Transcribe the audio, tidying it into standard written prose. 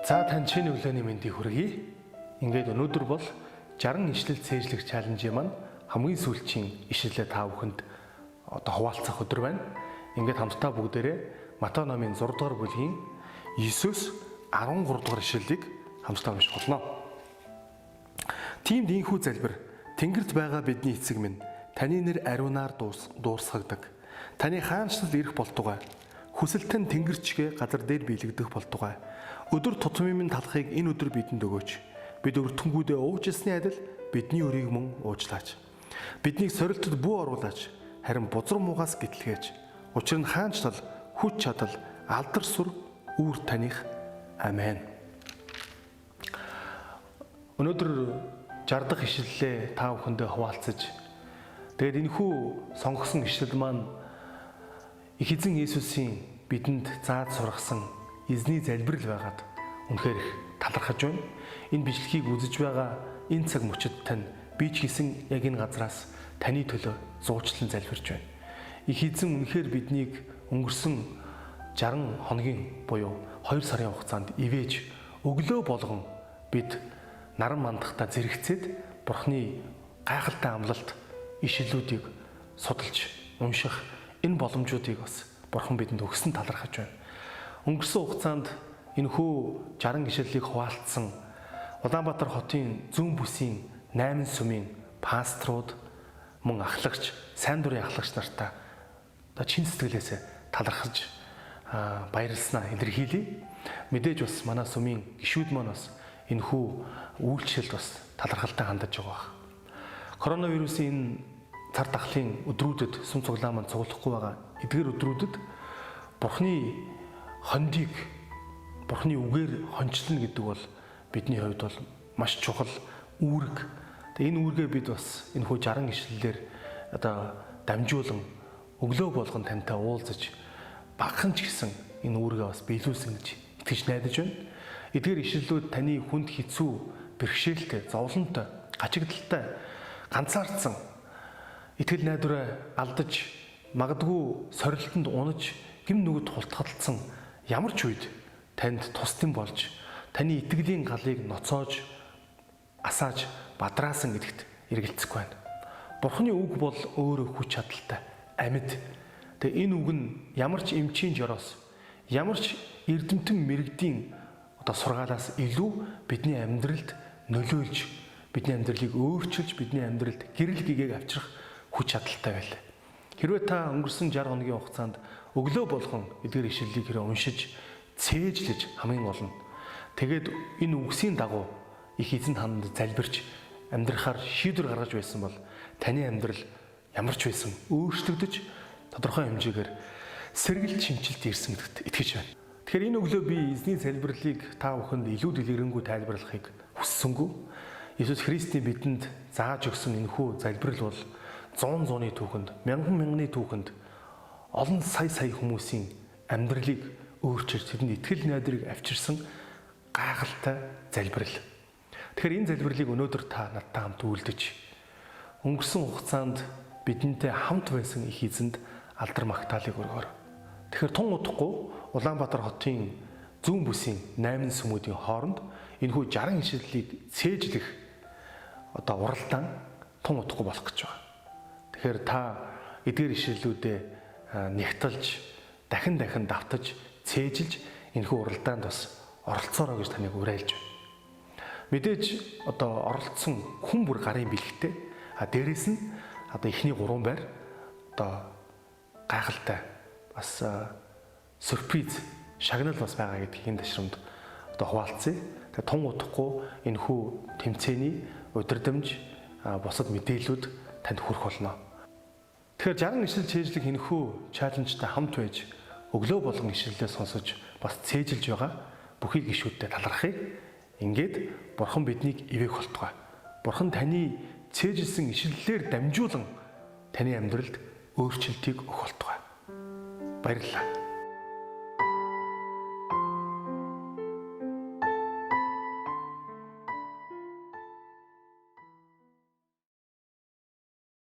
За тань шинэ өглөөний мэндийг хүргэе. Ингээд өнөөдөр бол 60 ишлэл цээжлэх чаленжийн маань хамгийн сүүлчийн ишлэлээ та бүхэнд хуваалцах өдөр байна. Ингээд хамтдаа бүгдээрээ Матай номын 6 дугаар бүлгийн 9-өөс 13 дугаар ишлэлийг хамтдаа унших болно. Тиймд ийхүү залбир Тэнгэрт байгаа бидний эцэг минь таны нэр ариунаар дуурсгагддаг. Таны хаанчлал ирэх болтугай. Хүсэлтэн тэнгэрчгээ газар дээр биелэгдэх болтугай. Өдөр тутмын минь талхыг энэ өдөр бидэнд өгөөч. Бид өртөнгүүдээ уучлсны адил бидний өрийг мөн уучлаач. Биднийг сорилтод бүү оруулаач. Харин бузар муугаас гэтлгээч. Учир нь хаанчлал, хүч чадал, алдар сүр үүр таних. Амен. Өнөөдөр 60 дахь ишлэлээ та бүхэндээ хуваалцаж, тэгээд энэхүү сонгосон ишлэл маань их эзэн Есүсийн бидэнд зааж сургасан эзний залбирал байгаад үнэхээр их талархаж байна. Энэ бичлэгийг үзэж байгаа энэ цаг мөчид тань би ч гэсэн яг энэ газраас таны төлөө зуучлан залбирч байна. Их эзэн үнэхээр биднийг өнгөрсөн 60 хоногийн буюу 2 сарын хугацаанд ивэж өглөө болгон бид наран мандахтаа зэрэгцээд Бурхны гайхалтай амлалт ишлэлүүдийг судалж унших энэ боломжуудыг бас Бурхан бидэнд өгсөн талархаж байна. Өнгөрсөн хугацаанд энэхүү 60 ишлэлийг хуваалцсан Улаанбаатар хотын зүүн бүсийн 8 сүмийн пасторууд мөн ахлагч, сайн дурын ахлагч нартаа чин сэтгэлээсээ талархаж баярлснаа илэрхийлье. Мэдээж бас манай сүмийн гишүүд маань бас энэхүү үйлчлэлд бас талархалтай хандаж байгаа баг. Коронавирусын энэ цар тахлын өдрүүдэд сүм цуглаан маань цуглахгүй байгаа эдгээр өдрүүдэд Бурхны хондийг Бурхны үгээр хончлно гэдэг бол бидний хувьд бол маш чухал үүрэг. Тэгээ энэ үүргээ бид бас энэхүү 60 ишлэлээр дамжуулан өглөө болгон тантай уулзаж багахан ч гэсэн энэ үүргээ бас биелүүлсэн гэж итгэж найдаж байна. Эдгээр ишлэлүүд таны хүнд хэцүү, бэрхшээлтэй, зовлонтой, гачигдaltaй, ганцаардсан, итгэл найдвараа алдаж, магадгүй сорилтонд унаж, гим нүгд хултгалцсан ямар ч үед танд тусдын болж, таны итгэлийн галыг ноцоож, асааж, бадраасан гэдэгт эргэлзэхгүй байна. Бурхны үг бол өөрөө хүч чадалтай, амьд. Тэгээ энэ үг нь ямар ч эмчийн жороос, ямар ч эрдэмтэн мэрэгдийн сургаалаас илүү бидний амьдралд нөлөөлж, бидний амьдралыг өөрчилж, бидний амьдралд гэрэл гэгээг авчрах хүч чадалтай байлаа. Хэрвээ та өнгөрсөн 60 хоногийн хугацаанд өглөө болгон эдгээр ишлэлийг уншиж, цээжлэж хамгийн гол нь тэгээд энэ үгсийн дагуу их эзэн танд залбирч амьдрахаар шийдвэр гаргаж байсан бол таны амьдрал ямар ч байсан өөрчлөгдөж тодорхой хэмжээгээр сэргэлт шинжилт ирсэн гэдэгт итгэж байна. Тэгэхээр энэ өглөө би эзний залбирлыг та бүхэнд илүү дэлгэрэнгүй тайлбарлахыг хүссэнгүй. Иесус Христийн бидэнд зааж өгсөн энэхүү залбирал бол 100 түүхэнд, мянган түүхэнд олон сая хүмүүсийн амьдралыг өөрчилж тэдэнд итгэл найдрыг авчирсан гайхалтай залбирал. Тэгэхээр энэ залбирлыг өнөөдөр та надтай хамт үйлдэж, өнгөрсөн хугацаанд бидэнтэй хамт байсан их эзэнд алдар магтаалыг өргөөр. Тэгэхээр тун удахгүй Улаанбаатар хотын зүүн бүсийн 8 сүмүүдийн хооронд энэхүү 60 ишлэлийг цээжлэх уралдаан тун удахгүй болох гэж байна. Тэгэхээр та эдгээр ишлэлүүдэд нэгтэлж, дахин давтаж, цээжилж энэхүү уралдаанд бас оролцоорой гэж таныг уриалж байна. Мэдээж оролцсон хүн бүр гарын бэлэгтэй. Дээрээс нь эхний 3 байр гайхалтай бас сюрприз шагнал бас байгаа гэдгийг энэ ташрамд хуваалцъя. Тэгээ тун удахгүй энэхүү тэмцээний удирдамж бусад мэдээллүүд танд хүрэх болно. Тэгэхээр 60 ишлэл цээжлэх энэхүү чаленжтай хамт байж өглөө болгон ишлэлээ сонсож бас цээжилж байгаа бүхий гишүүдтэй талархъя. Ингээд Бурхан биднийг ивэх болтугай. Бурхан таны цээжилсэн ишлэлээр дамжуулан таны амьдралд өөрчлөлтийг өгөх болтугай. Баярлалаа.